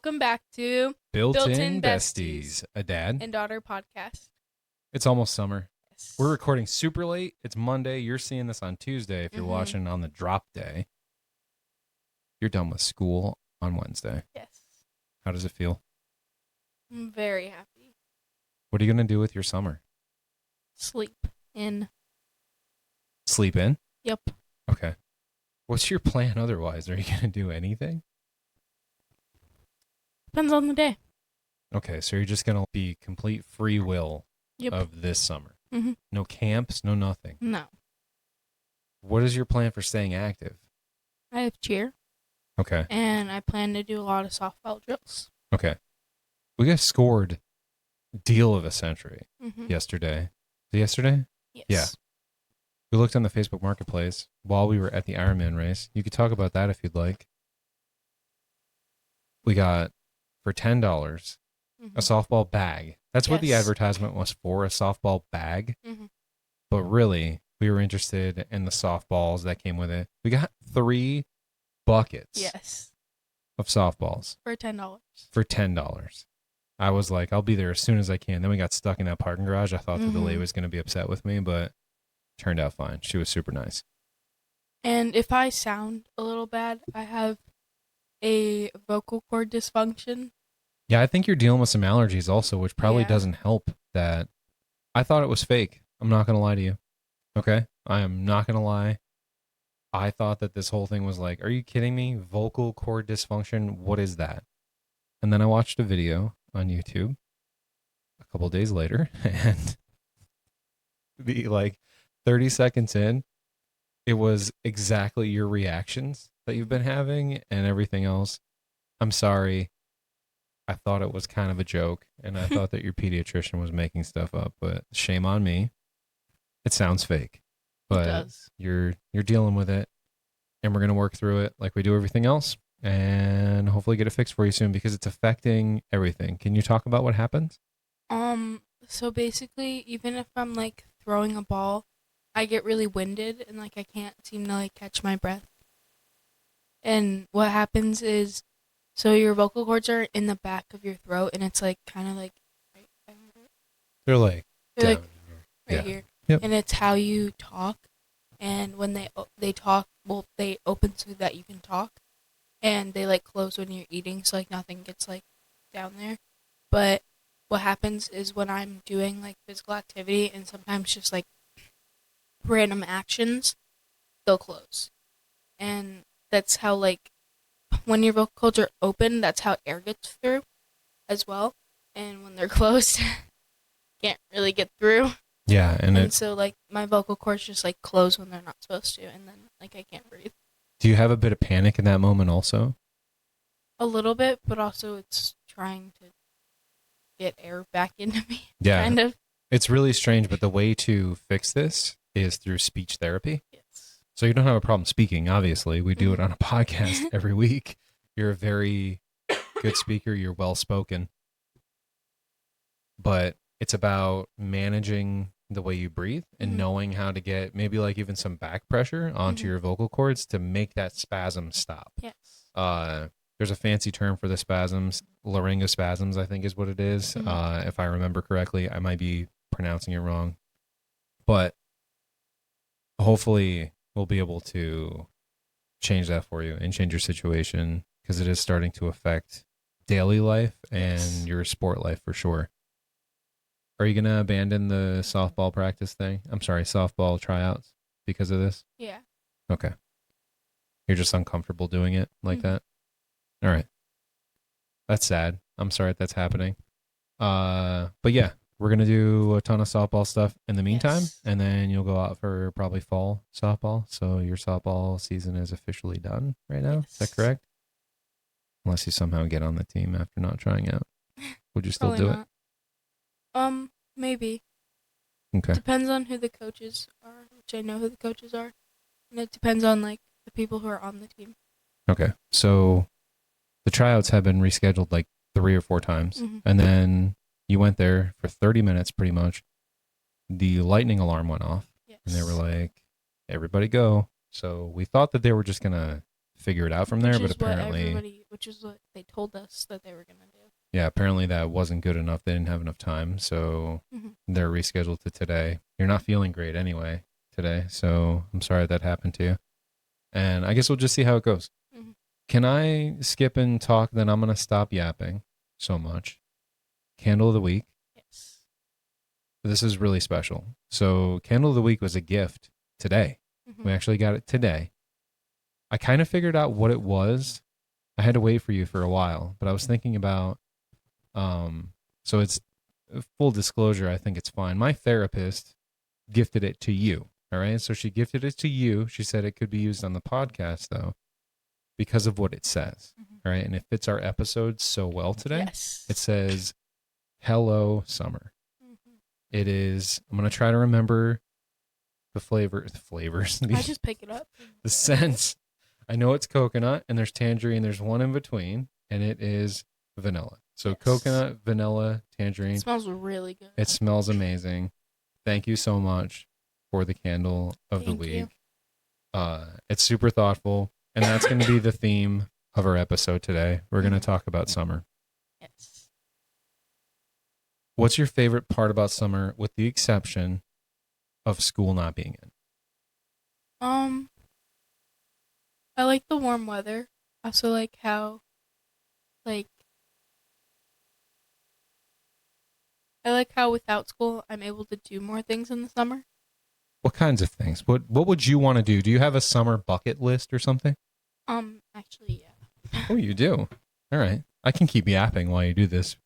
welcome back to Built-In Besties, a dad and daughter podcast. It's almost summer. Yes. We're recording super late. It's Monday. You're seeing this on Tuesday. If you're watching on the drop day, you're done with school on Wednesday. Yes. How does it feel? I'm very happy. What are you going to do with your summer? Sleep in. Sleep in? Yep. Okay. What's your plan otherwise? Are you going to do anything? Depends on the day. Okay, so you're just going to be complete free will of this summer. Mm-hmm. No camps, no nothing. No. What is your plan for staying active? I have cheer. Okay. And I plan to do a lot of softball drills. Okay. We got scored deal of a century yesterday. Yesterday? Yes. Yeah. We looked on the Facebook Marketplace while we were at the Ironman race. You could talk about that if you'd like. We got, for $10, a softball bag. That's what the advertisement was for, a softball bag. But really, we were interested in the softballs that came with it. We got 3 buckets of softballs. For $10. For $10. I was like, I'll be there as soon as I can. Then we got stuck in that parking garage. I thought the lady was going to be upset with me, but turned out fine. She was super nice. And if I sound a little bad, I have a vocal cord dysfunction. Yeah, I think you're dealing with some allergies also, which probably doesn't help that. I thought it was fake. I'm not going to lie to you. Okay? I am not going to lie. I thought that this whole thing was like, are you kidding me? Vocal cord dysfunction? What is that? And then I watched a video on YouTube a couple of days later, and the 30 seconds in, it was exactly your reactions that you've been having and everything else. I'm sorry. I thought it was kind of a joke, and I thought that your pediatrician was making stuff up, but shame on me. It sounds fake, but it does. You're dealing with it, and we're going to work through it like we do everything else, and hopefully get it fixed for you soon because it's affecting everything. Can you talk about what happens? So basically, even if I'm throwing a ball, I get really winded and I can't seem to catch my breath. And what happens is, so your vocal cords are in the back of your throat, and it's kind of right they're right here. Yep. And it's how you talk. And when they talk, well, they open so that you can talk, and they close when you're eating, so nothing gets down there. But what happens is when I'm doing physical activity and sometimes just random actions, they'll close. And that's how when your vocal cords are open, that's how air gets through as well. And when they're closed, can't really get through. Yeah, and so my vocal cords just close when they're not supposed to, and then I can't breathe. Do you have a bit of panic in that moment also? A little bit, but also it's trying to get air back into me. Yeah, kind of. It's really strange, but the way to fix this is through speech therapy. Yes. So you don't have a problem speaking, obviously. We do it on a podcast every week. You're a very good speaker. You're well-spoken. But it's about managing the way you breathe and knowing how to get maybe even some back pressure onto your vocal cords to make that spasm stop. Yes. There's a fancy term for the spasms. Laryngospasms, I think is what it is. If I remember correctly, I might be pronouncing it wrong. But hopefully we'll be able to change that for you and change your situation because it is starting to affect daily life and your sport life for sure. Are you going to abandon the softball practice thing? I'm sorry, softball tryouts because of this? Yeah. Okay. You're just uncomfortable doing it like that? All right. That's sad. I'm sorry that's happening. But yeah, we're going to do a ton of softball stuff in the meantime, and then you'll go out for probably fall softball. So your softball season is officially done right now. Is that correct? Unless you somehow get on the team after not trying out. Would you still do it? Maybe. Okay. Depends on who the coaches are, which I know who the coaches are. And it depends on the people who are on the team. Okay. So the tryouts have been rescheduled 3 or 4 times. And then you went there for 30 minutes pretty much. The lightning alarm went off. Yes. And they were like, everybody go. So we thought that they were just going to figure it out from there. But which is what they told us that they were gonna do. yeah, apparently that wasn't good enough. They didn't have enough time, so they're rescheduled to today. You're not feeling great anyway today, so I'm sorry that happened to you. And I guess we'll just see how it goes. Mm-hmm. Can I skip and talk? Then I'm gonna stop yapping so much. Candle of the week. Yes. This is really special. So, Candle of the Week was a gift today. We actually got it today. I kind of figured out what it was. I had to wait for you for a while, but I was thinking about, so it's full disclosure. I think it's fine. My therapist gifted it to you. All right. So she gifted it to you. She said it could be used on the podcast though, because of what it says. All right. And it fits our episode so well today. Yes. It says, "Hello, Summer." It is, I'm going to try to remember the flavors. I just pick it up. The scents. I know it's coconut and there's tangerine. There's one in between and it is vanilla. So coconut, vanilla, tangerine. It smells really good. It smells amazing. Thank you so much for the candle of the week. It's super thoughtful. And that's going to be the theme of our episode today. We're going to talk about summer. Yes. What's your favorite part about summer, with the exception of school not being in? I like the warm weather. I also like how, I like how without school I'm able to do more things in the summer. What kinds of things? What would you want to do? Do you have a summer bucket list or something? Actually, yeah. Oh, you do? All right. I can keep yapping while you do this.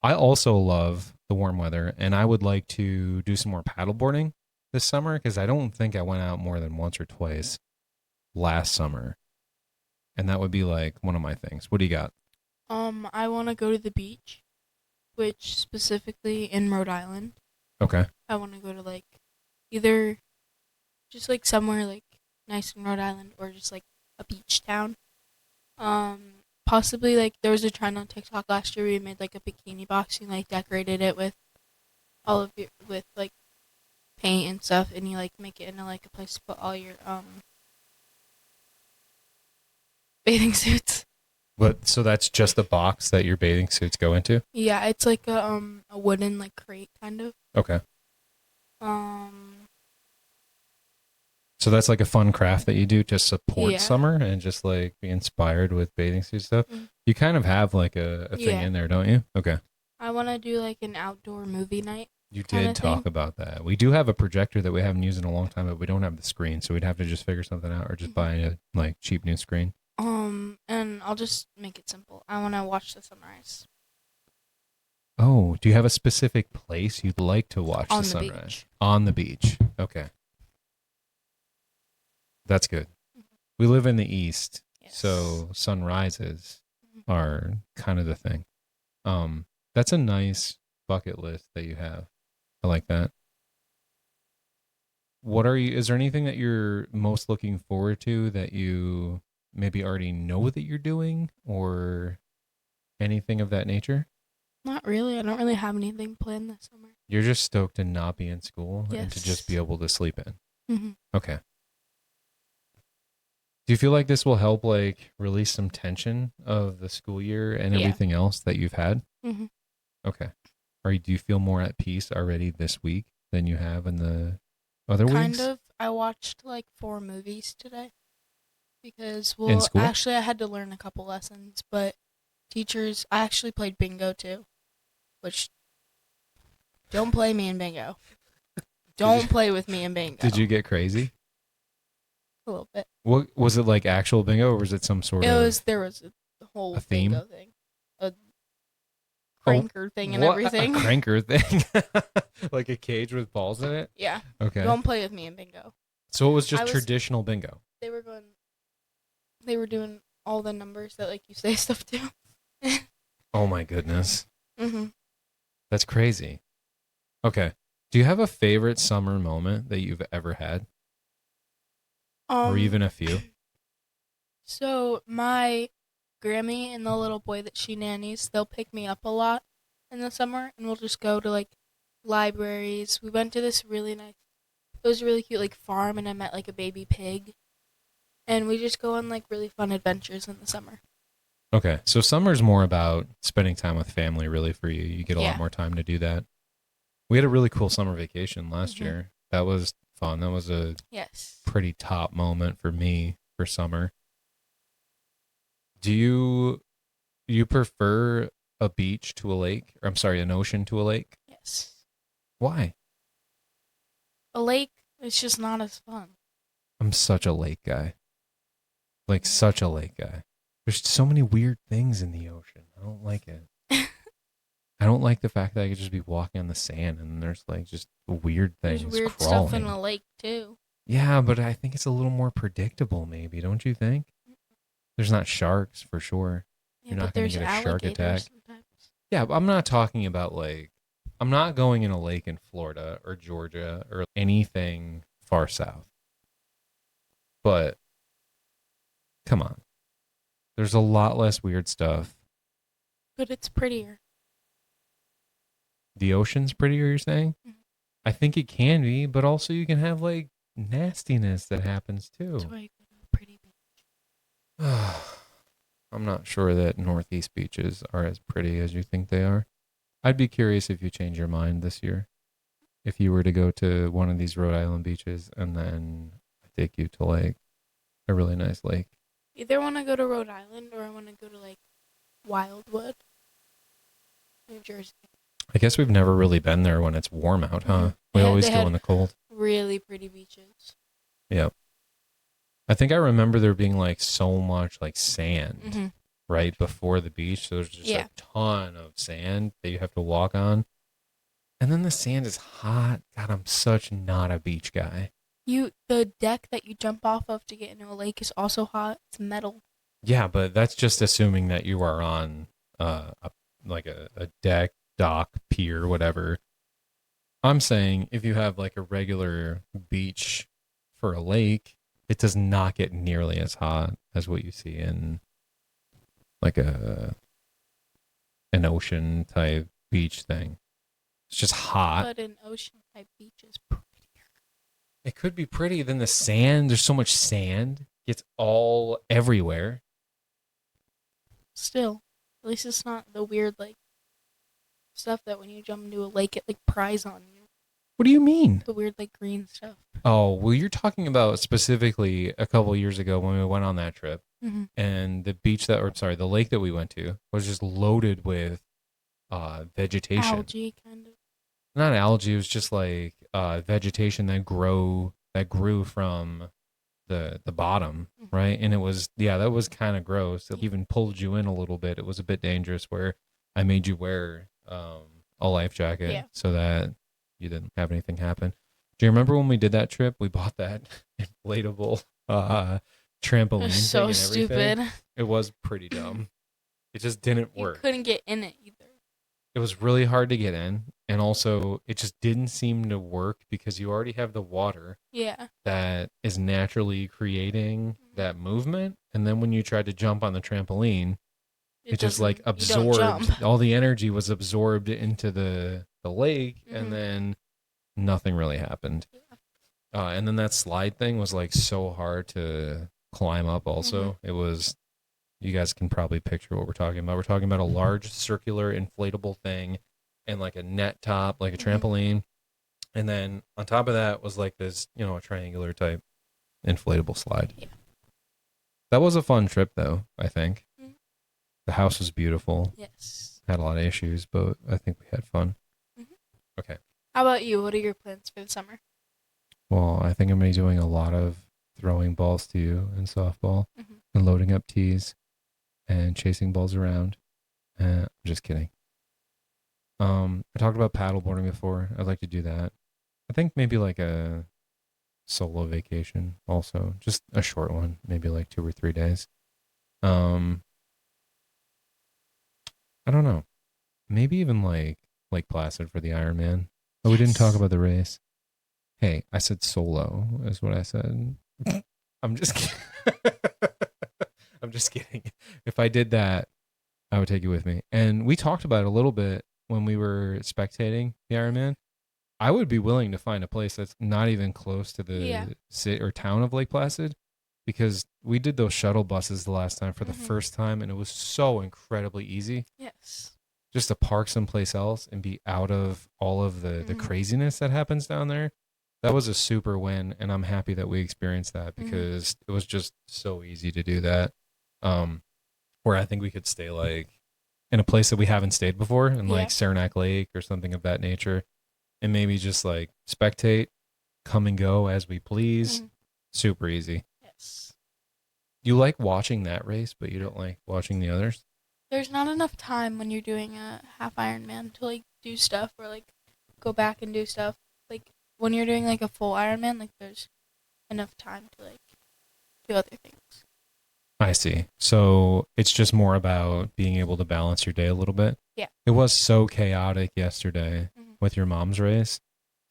I also love the warm weather, and I would like to do some more paddleboarding this summer because I don't think I went out more than once or twice last summer. And that would be like one of my things. What do you got? I want to go to the beach, which specifically in Rhode Island. Okay. I want to go to either just somewhere nice in Rhode Island or just a beach town. Possibly there was a trend on TikTok last year where you made a bikini box and decorated it with all of your paint and stuff, and you make it into a place to put all your bathing suits. But so that's just the box that your bathing suits go into? Yeah, it's a wooden crate kind of. Okay. So that's a fun craft that you do to support summer and just be inspired with bathing suit stuff. Mm-hmm. You kind of have a thing in there, don't you? Okay. I want to do an outdoor movie night. You did talk about that. We do have a projector that we haven't used in a long time, but we don't have the screen, so we'd have to just figure something out or just buy a cheap new screen. And I'll just make it simple. I want to watch the sunrise. Oh, do you have a specific place you'd like to watch the sunrise? Beach. On the beach. Okay. That's good. Mm-hmm. We live in the East, so sunrises are kind of the thing. That's a nice bucket list that you have. I like that. Is there anything that you're most looking forward to that you maybe already know that you're doing or anything of that nature? Not really. I don't really have anything planned this summer. You're just stoked to not be in school and to just be able to sleep in. Mm-hmm. Okay. Do you feel like this will help release some tension of the school year and everything else that you've had? Mm-hmm. Okay. Do you feel more at peace already this week than you have in the other weeks? Kind of. I watched 4 movies today because in school? Actually I had to learn a couple lessons, but I actually played bingo too, which don't play me in bingo. Don't play with me in bingo. Did you get crazy? A little bit. What was it, actual bingo, or was it some sort of? There was a whole theme? bingo thing, a cranker thing, and everything. A cranker thing, like a cage with balls in it. Yeah. Okay. Don't play with me in bingo. So it was just traditional bingo. They were doing all the numbers that you say stuff to. Oh my goodness. Mhm. That's crazy. Okay. Do you have a favorite summer moment that you've ever had? Or even a few? So my Grammy and the little boy that she nannies, they'll pick me up a lot in the summer, and we'll just go to libraries. We went to this really nice, it was really cute farm, and I met a baby pig. And we just go on like really fun adventures in the summer. Okay, so summer's more about spending time with family, really, for you. You get a lot Yeah. more time to do that. We had a really cool summer vacation last Mhm. year. That was fun. That was a Yes. pretty top moment for me for summer. Do you prefer a beach to a lake? Or, I'm sorry, an ocean to a lake? Yes. Why? A lake is just not as fun. I'm such a lake guy. Like such a lake guy. There's so many weird things in the ocean. I don't like it. I don't like the fact that I could just be walking on the sand and there's like just weird There's things weird stuff in crawling. a lake too. Yeah, but I think it's a little more predictable, maybe, don't you think? There's not sharks for sure. Yeah, You're but not going to there's get a shark alligators attack. sometimes. Yeah, but I'm not talking about like, I'm not going in a lake in Florida or Georgia or anything far south. But come on, there's a lot less weird stuff. But it's prettier. The ocean's prettier, you're saying? Mhm. I think it can be, but also you can have like nastiness that happens That's too. why you go to a pretty beach. I'm not sure that Northeast beaches are as pretty as you think they are. I'd be curious if you change your mind this year. If you were to go to one of these Rhode Island beaches and then I take you to like a really nice lake. Either want to go to Rhode Island or I want to go to like Wildwood, New Jersey. I guess we've never really been there when it's warm out, huh? We always They go had in the cold. really pretty beaches. Yep. I think I remember there being like so much like sand Mm-hmm. right before the beach. So there's just Yeah. a ton of sand that you have to walk on. And then the sand is hot. God, I'm such not a beach guy. The deck that you jump off of to get into a lake is also hot. It's metal. Yeah, but that's just assuming that you are on like a deck, dock, pier, whatever. I'm saying if you have like a regular beach for a lake, it does not get nearly as hot as what you see in like an ocean type beach thing. It's just hot. But an ocean type beach is prettier. It could be pretty. Then the sand, there's so much sand, gets all everywhere. Still, at least it's not the weird like stuff that when you jump into a lake it like pries on you. What do you mean? The weird like green stuff. Oh, well, you're talking about specifically a couple of years ago when we went on that trip, Mm-hmm. and the beach that, or sorry, the lake that we went to was just loaded with vegetation. Algae kind of. Not algae. It was just like vegetation that grew from the bottom, Mm-hmm. right? And it was, yeah, that was kind of gross. It even pulled you in a little bit. It was a bit dangerous where I made you wear a life jacket so that you didn't have anything happen. Do you remember when we did that trip? We bought that inflatable trampoline thing So and everything. stupid. It was pretty dumb. It just didn't You work. couldn't get in it either. It was really hard to get in, and also it just didn't seem to work because you already have the water Yeah. that is naturally creating that movement, and then when you tried to jump on the trampoline, it just like absorbed, all the energy was absorbed into the lake, and then nothing really happened. And then that slide thing was like so hard to climb up also. It was, you guys can probably picture what we're talking about. We're talking about a large circular inflatable thing and like a net top, like a trampoline. And then on top of that was like this, a triangular type inflatable slide. Yeah. That was a fun trip though, I think. The house was beautiful. Yes. Had a lot of issues, but I think we had fun. Okay. How about you? What are your plans for the summer? Well, I think I'm going to be doing a lot of throwing balls to you in softball and loading up tees and chasing balls around. I'm just kidding. I talked about paddleboarding before. I'd like to do that. I think maybe like a solo vacation also. Just a short one, maybe like 2 or 3 days. I don't know. Maybe even like Lake Placid for the Ironman. Oh, we didn't talk about the race. Hey, I said solo is what I said. I'm just kidding. I'm just kidding. If I did that, I would take you with me. And we talked about it a little bit when we were spectating the Ironman. I would be willing to find a place that's not even close to the city or town of Lake Placid because we did those shuttle buses the last time for the Mm-hmm. first time, and it was so incredibly easy Yes. just to park someplace else and be out of all of the Mm-hmm. craziness that happens down there. That was a super win, and I'm happy that we experienced that Mm-hmm. because it was just so easy to do that. Um, where I think we could stay like in a place that we haven't stayed before, in Yeah. like Saranac Lake or something of that nature, and maybe just like spectate, come and go as we please. Mm-hmm. Super easy. Yes. You like watching that race, but you don't like watching the others? There's not enough time when you're doing a half Ironman to like do stuff or like go back and do stuff. Like when you're doing like a full Ironman, like there's enough time to like do other things. I see. So it's just more about being able to balance your day a little bit. Yeah. It was so chaotic yesterday Mm-hmm. with your mom's race.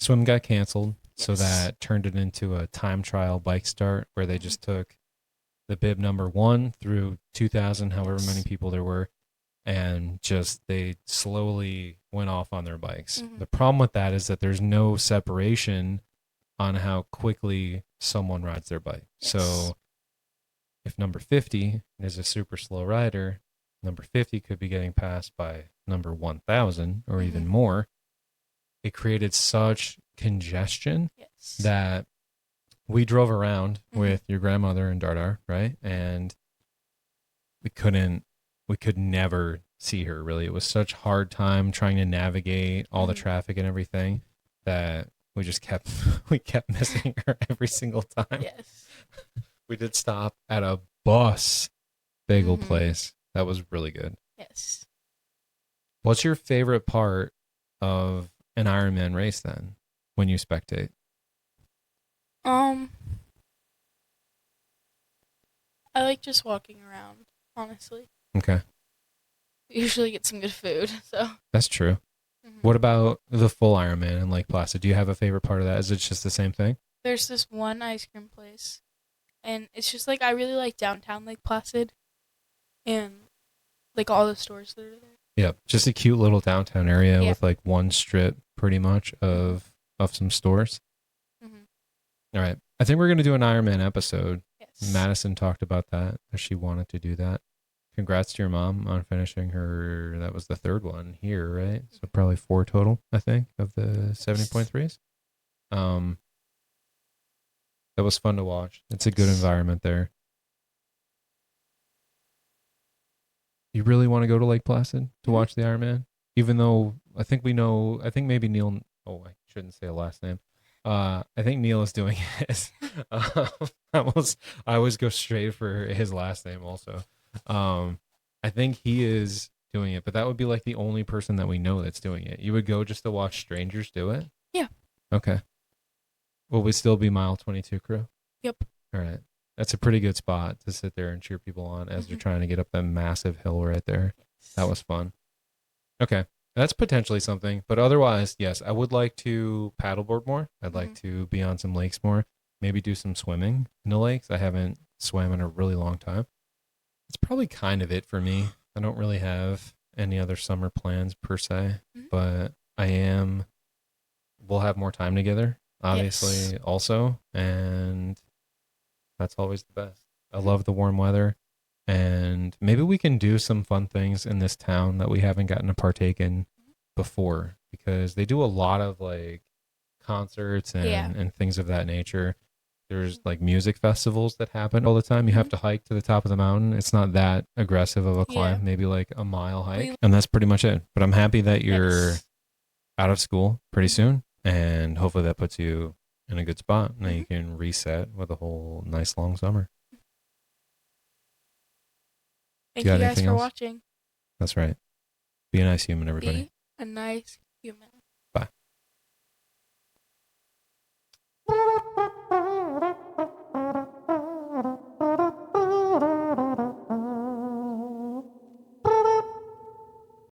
Swim got canceled, so Yes. that turned it into a time trial bike start where they Mm-hmm. just took the bib number 1 through 2000, however many Yes. people there were, and just they slowly went off on their bikes. Mm-hmm. The problem with that is that there's no separation on how quickly someone rides their bike. Yes. So if number 50 is a super slow rider, number 50 could be getting passed by number 1000 or even Mm-hmm. more. It created such congestion Yes. that we drove around Mm-hmm. with your grandmother and Dardar, right? And we could never see her really. It was such a hard time trying to navigate all the Mm-hmm. traffic and everything that we just kept we kept missing her every single time. Yes. We did stop at a bus bagel Mm-hmm. place. That was really good. Yes. What's your favorite part of an Ironman race then when you spectate? Um, I like just walking around, honestly. Okay. We usually get some good food, so. That's true. Mm-hmm. What about the full Ironman in Lake Placid? Do you have a favorite part of that? Is it just the same thing? There's this one ice cream place, and it's just like I really like downtown Lake Placid, and like all the stores that are there. Yep. Just a cute little downtown area Yeah. with like one strip pretty much of some stores. Mm-hmm. All right. I think we're going to do an Ironman episode. Yes. Madison talked about that she wanted to do that. Congrats to your mom on finishing her. That was the third one here, right? So probably 4 total, I think, of the 70.3s. That was fun to watch. It's a good environment there. You really want to go to Lake Placid to watch the Ironman? Even though I think maybe Neil, oh, I shouldn't say a last name. I think Neil is doing his. I always go straight for his last name also. I think he is doing it, but that would be like the only person that we know that's doing it. You would go just to watch strangers do it? Yeah. Okay. Will we still be mile 22 crew? Yep. All right. That's a pretty good spot to sit there and cheer people on as they're trying to get up that massive hill right there. That was fun. Okay. That's potentially something. But otherwise, yes, I would like to paddleboard more. I'd like to be on some lakes more. Maybe do some swimming in the lakes. I haven't swam in a really long time. It's probably kind of it for me. I don't really have any other summer plans per se, but we'll have more time together, obviously, also. And that's always the best. I love the warm weather. And maybe we can do some fun things in this town that we haven't gotten to partake in before because they do a lot of like concerts and things of that nature. There's like music festivals that happen all the time. You have to hike to the top of the mountain. It's not that aggressive of a climb, maybe like a mile hike. And that's pretty much it. But I'm happy that you're out of school pretty soon. And hopefully that puts you in a good spot. Now you can reset with a whole nice long summer. Thank you guys for watching. That's right. Be a nice human, everybody. Be a nice human.